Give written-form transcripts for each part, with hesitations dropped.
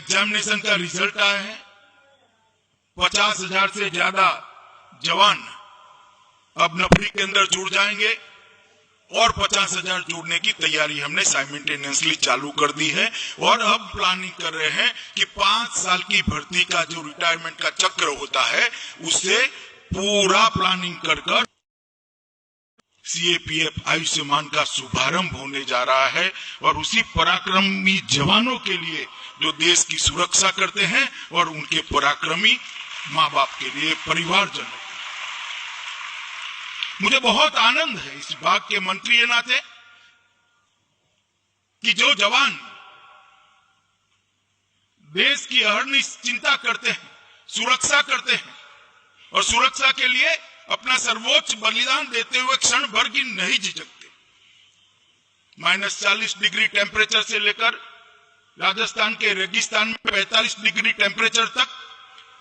Examination का result आया है। 50,000 से ज्यादा जवान अब नफरी के अंदर जुड़ जाएंगे और 50,000 जुड़ने की तैयारी हमने साइमल्टेनियसली चालू कर दी है। और अब प्लानिंग कर रहे हैं कि 5 साल की भर्ती का जो रिटायरमेंट का चक्र होता है उससे पूरा प्लानिंग कर सीएपीएफ आयुष्मान का शुभारंभ होने जा रहा है। और उसी पराक्रमी जवानों के लिए जो देश की सुरक्षा करते हैं और उनके पराक्रमी माँ बाप के लिए, परिवारजनों, मुझे बहुत आनंद है इस विभाग के मंत्री के नाते कि जो जवान देश की अहर्निश चिंता करते हैं, सुरक्षा करते हैं और सुरक्षा के लिए अपना सर्वोच्च बलिदान देते हुए क्षण भर की नहीं झिझकते। -40 डिग्री टेम्परेचर से लेकर राजस्थान के रेगिस्तान में 45 डिग्री टेम्परेचर तक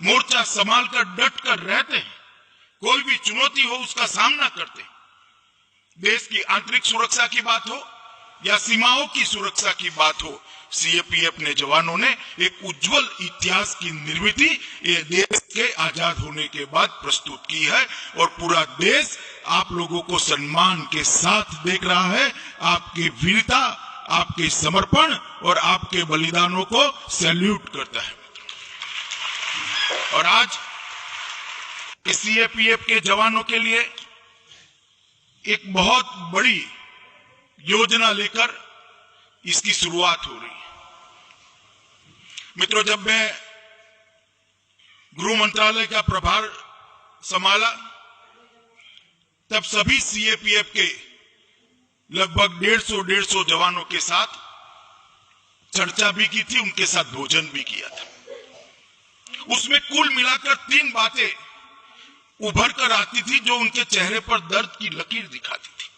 मोर्चा संभाल कर डट कर रहते हैं। कोई भी चुनौती हो उसका सामना करते हैं। देश की आंतरिक सुरक्षा की बात हो या सीमाओं की सुरक्षा की बात हो, सीएपीएफ ने जवानों ने एक उज्जवल इतिहास की निर्मिति ये देश के आजाद होने के बाद प्रस्तुत की है। और पूरा देश आप लोगों को सम्मान के साथ देख रहा है। आपकी वीरता, आपके समर्पण और आपके बलिदानों को सैल्यूट करता है। और आज सीएपीएफ के जवानों के लिए एक बहुत बड़ी योजना लेकर इसकी शुरुआत हो रही है। मित्रों, जब मैं गृह मंत्रालय का प्रभार संभाला तब सभी सीएपीएफ के लगभग 150 जवानों के साथ चर्चा भी की थी, उनके साथ भोजन भी किया था। उसमें कुल मिलाकर 3 बातें उभर कर आती थी जो उनके चेहरे पर दर्द की लकीर दिखाती थी।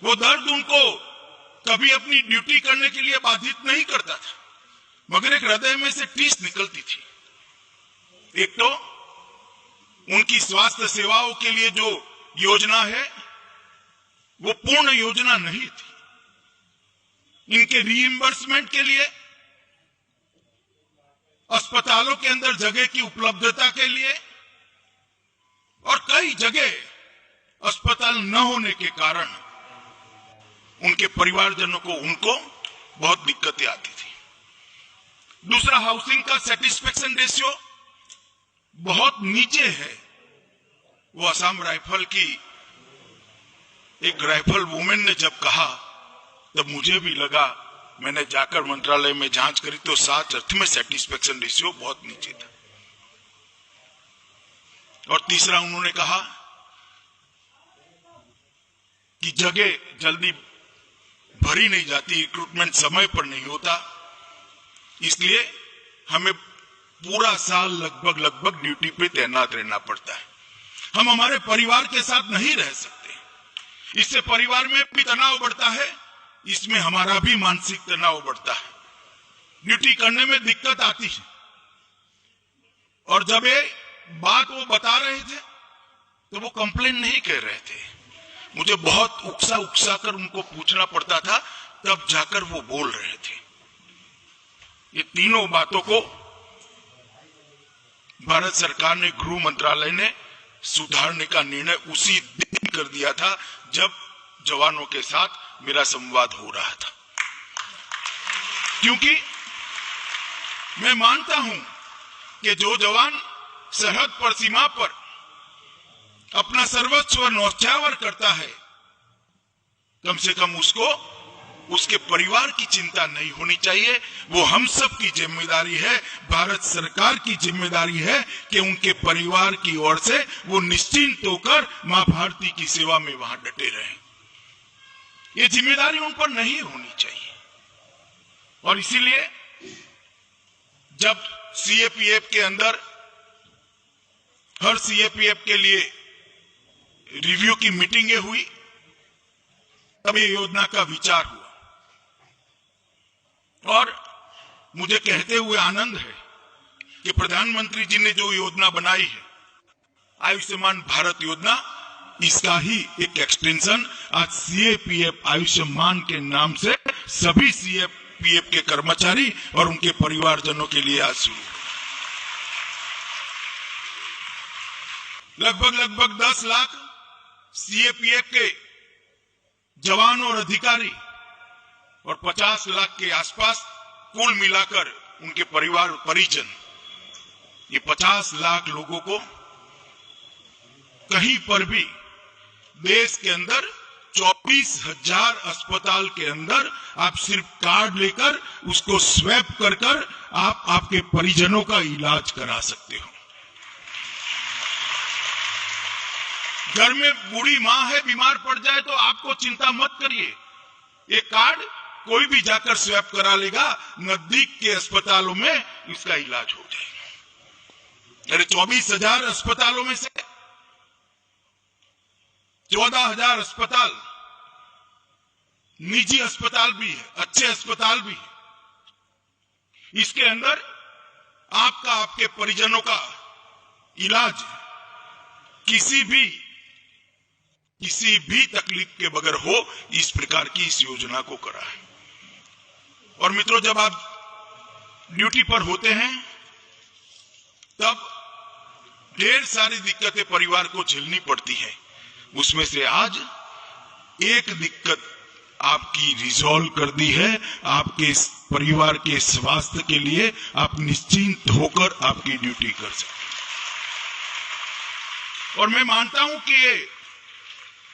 वो दर्द उनको कभी अपनी ड्यूटी करने के लिए बाधित नहीं करता था, मगर एक हृदय में से टीस निकलती थी। एक तो उनकी स्वास्थ्य सेवाओं के लिए जो योजना है वो पूर्ण योजना नहीं थी। इनके रीइंबर्समेंट के लिए, अस्पतालों के अंदर जगह की उपलब्धता के लिए और कई जगह अस्पताल न होने के कारण उनके परिवारजनों को उनको बहुत दिक्कतें आती थी। दूसरा, हाउसिंग का सेटिस्फेक्शन रेशियो बहुत नीचे है। वो असम राइफल की एक राइफल वुमेन ने जब कहा तब मुझे भी लगा, मैंने जाकर मंत्रालय में जांच करी तो 7 अर्थ में सेटिस्फेक्शन रेशियो बहुत नीचे था। और तीसरा, उन्होंने कहा कि जगह जल्दी भरी नहीं जाती, रिक्रूटमेंट समय पर नहीं होता, इसलिए हमें पूरा साल लगभग ड्यूटी पे तैनात रहना पड़ता है। हम हमारे परिवार के साथ नहीं रह सकते। इससे परिवार में भी तनाव बढ़ता है, इसमें हमारा भी मानसिक तनाव बढ़ता है, ड्यूटी करने में दिक्कत आती है। और जब ये बात वो बता रहे थे तो वो कंप्लेन नहीं कर रहे थे, मुझे बहुत उकसा कर उनको पूछना पड़ता था, तब जाकर वो बोल रहे थे। ये तीनों बातों को भारत सरकार ने, गृह मंत्रालय ने सुधारने का निर्णय उसी दिन कर दिया था जब जवानों के साथ मेरा संवाद हो रहा था। क्योंकि मैं मानता हूं कि जो जवान सरहद पर, सीमा पर अपना सर्वस्व न्यौछावर करता है, कम से कम उसको उसके परिवार की चिंता नहीं होनी चाहिए। वो हम सब की जिम्मेदारी है, भारत सरकार की जिम्मेदारी है कि उनके परिवार की ओर से वो निश्चिंत होकर मां भारती की सेवा में वहां डटे रहें। ये जिम्मेदारी उन पर नहीं होनी चाहिए। और इसीलिए जब सीएपीएफ के अंदर हर सीएपीएफ के लिए रिव्यू की मीटिंगें हुई, तब ये योजना का विचार हुआ। और मुझे कहते हुए आनंद है कि प्रधानमंत्री जी ने जो योजना बनाई है, आयुष्मान भारत योजना, इसका ही एक एक्सटेंशन आज सीएपीएफ आयुष्मान के नाम से सभी सीएपीएफ के कर्मचारी और उनके परिवारजनों के लिए आज शुरू। लगभग 10 लाख सीएपीएफ के जवान और अधिकारी और 50 लाख के आसपास कुल मिलाकर उनके परिवार परिजन, ये 50 लाख लोगों को कहीं पर भी देश के अंदर 24,000 अस्पताल के अंदर आप सिर्फ कार्ड लेकर उसको स्वैप कर आप आपके परिजनों का इलाज करा सकते हो। घर में बूढ़ी मां है, बीमार पड़ जाए तो आपको चिंता मत करिए, ये कार्ड कोई भी जाकर स्वैप करा लेगा, नजदीक के अस्पतालों में इसका इलाज हो जाएगा। अरे 24,000 अस्पतालों में से 14,000 अस्पताल निजी अस्पताल भी है, अच्छे अस्पताल भी है। इसके अंदर आपका, आपके परिजनों का इलाज किसी भी तकलीफ के बगैर हो, इस प्रकार की इस योजना को करा है। और मित्रों, जब आप ड्यूटी पर होते हैं तब ढेर सारी दिक्कतें परिवार को झेलनी पड़ती है। उसमें से आज एक दिक्कत आपकी रिजॉल्व कर दी है। आपके परिवार के स्वास्थ्य के लिए आप निश्चिंत होकर आपकी ड्यूटी कर सकते हैं। और मैं मानता हूं कि ये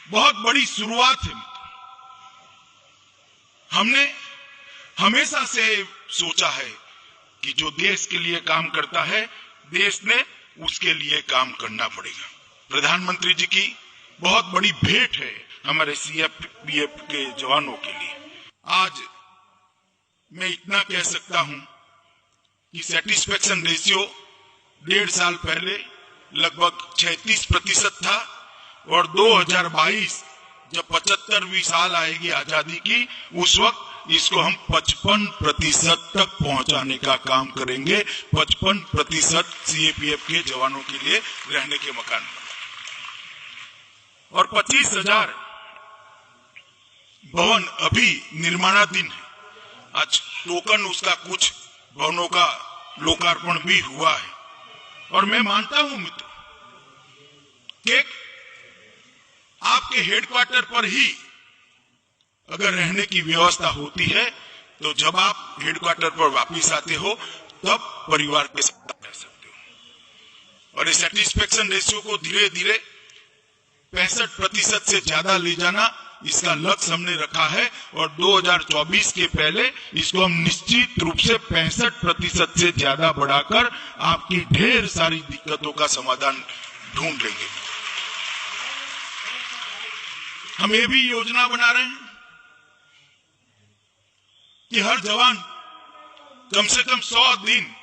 बहुत बड़ी शुरुआत है। हमने हमेशा से सोचा है कि जो देश के लिए काम करता है, देश ने उसके लिए काम करना पड़ेगा। प्रधानमंत्री जी की बहुत बड़ी भेंट है हमारे सीएपीएफ के जवानों के लिए। आज मैं इतना कह सकता हूं कि सेटिस्फेक्शन रेशियो 1.5 साल पहले लगभग 36% था और 2022 जब 75वीं साल आएगी आजादी की, उस वक्त इसको हम 55% तक पहुंचाने का काम करेंगे। 55% सीएपीएफ के जवानों के लिए रहने के मकान और 25,000 भवन अभी निर्माणाधीन है। आज टोकन उसका कुछ भवनों का लोकार्पण भी हुआ है। और मैं मानता हूं मित्र कि आपके हेडक्वार्टर पर ही अगर रहने की व्यवस्था होती है तो जब आप हेडक्वार्टर पर वापस आते हो तब परिवार के साथ रह सकते हो। और इस सेटिस्फेक्शन रेशियो को धीरे धीरे 65% से ज्यादा ले जाना, इसका लक्ष्य हमने रखा है। और 2024 के पहले इसको हम निश्चित रूप से 65% से ज्यादा बढ़ाकर आपकी ढेर सारी दिक्कतों का समाधान ढूंढ लेंगे। हम ये भी योजना बना रहे हैं कि हर जवान कम से कम 100 दिन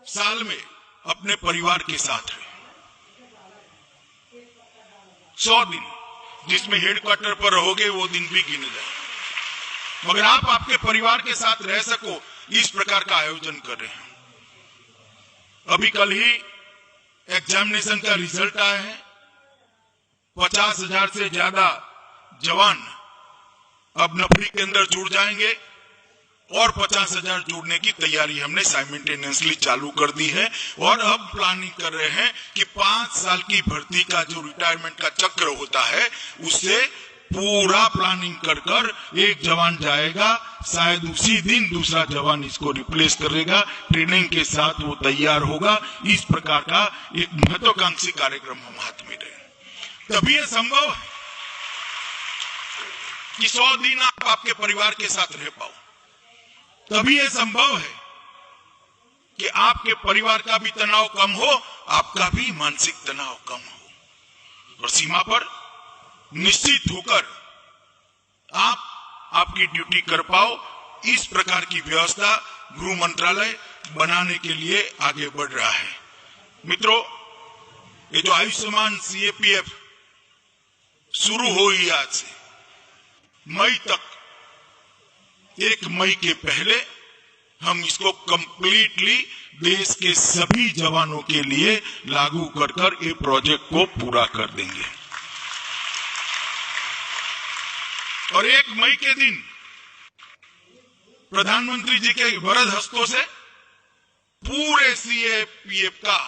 साल में अपने परिवार के साथ रहे। 100 दिन जिसमें हेडक्वार्टर पर रहोगे वो दिन भी गिने जाए, मगर आप आपके परिवार के साथ रह सको, इस प्रकार का आयोजन कर रहे हैं। अभी कल ही एग्जामिनेशन का रिजल्ट आया है। 50,000 से ज्यादा जवान अब नफरी के अंदर जुड़ जाएंगे और 50,000 जुड़ने की तैयारी हमने साइमल्टेनियसली चालू कर दी है। और अब प्लानिंग कर रहे हैं कि 5 साल की भर्ती का जो रिटायरमेंट का चक्र होता है उससे पूरा प्लानिंग कर एक जवान जाएगा, शायद उसी दिन दूसरा जवान इसको रिप्लेस करेगा, ट्रेनिंग के साथ वो तैयार होगा। इस प्रकार का एक महत्वाकांक्षी कार्यक्रम हम हाथ में रहे। तभी यह संभव है कि 100 दिन आप आपके परिवार के साथ रह पाओ। तभी यह संभव है कि आपके परिवार का भी तनाव कम हो, आपका भी मानसिक तनाव कम हो और सीमा पर निश्चित होकर आप आपकी ड्यूटी कर पाओ। इस प्रकार की व्यवस्था गृह मंत्रालय बनाने के लिए आगे बढ़ रहा है। मित्रों, ये जो आयुष्मान सीएपीएफ शुरू हुई आज से मई तक, 1 मई के पहले हम इसको कंप्लीटली देश के सभी जवानों के लिए लागू कर ये प्रोजेक्ट को पूरा कर देंगे। और 1 मई के दिन प्रधानमंत्री जी के वरद हस्तों से पूरे सीएपीएफ का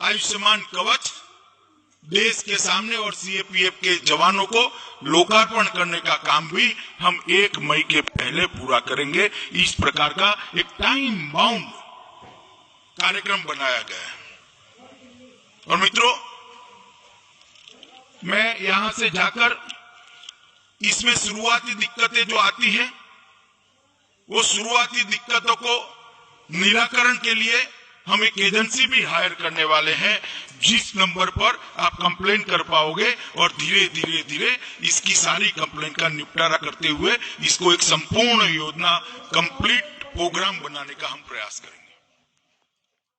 आयुष्मान कवच देश के सामने और सीएपीएफ के जवानों को लोकार्पण करने का काम भी हम 1 मई के पहले पूरा करेंगे। इस प्रकार का एक टाइम बाउंड कार्यक्रम बनाया गया है। और मित्रों, मैं यहां से जाकर इसमें शुरुआती दिक्कतें जो आती हैं, वो शुरुआती दिक्कतों को निराकरण के लिए हम एक एजेंसी भी हायर करने वाले हैं, जिस नंबर पर आप कंप्लेन कर पाओगे और धीरे धीरे धीरे इसकी सारी कंप्लेन का निपटारा करते हुए इसको एक संपूर्ण योजना, कंप्लीट प्रोग्राम बनाने का हम प्रयास करेंगे।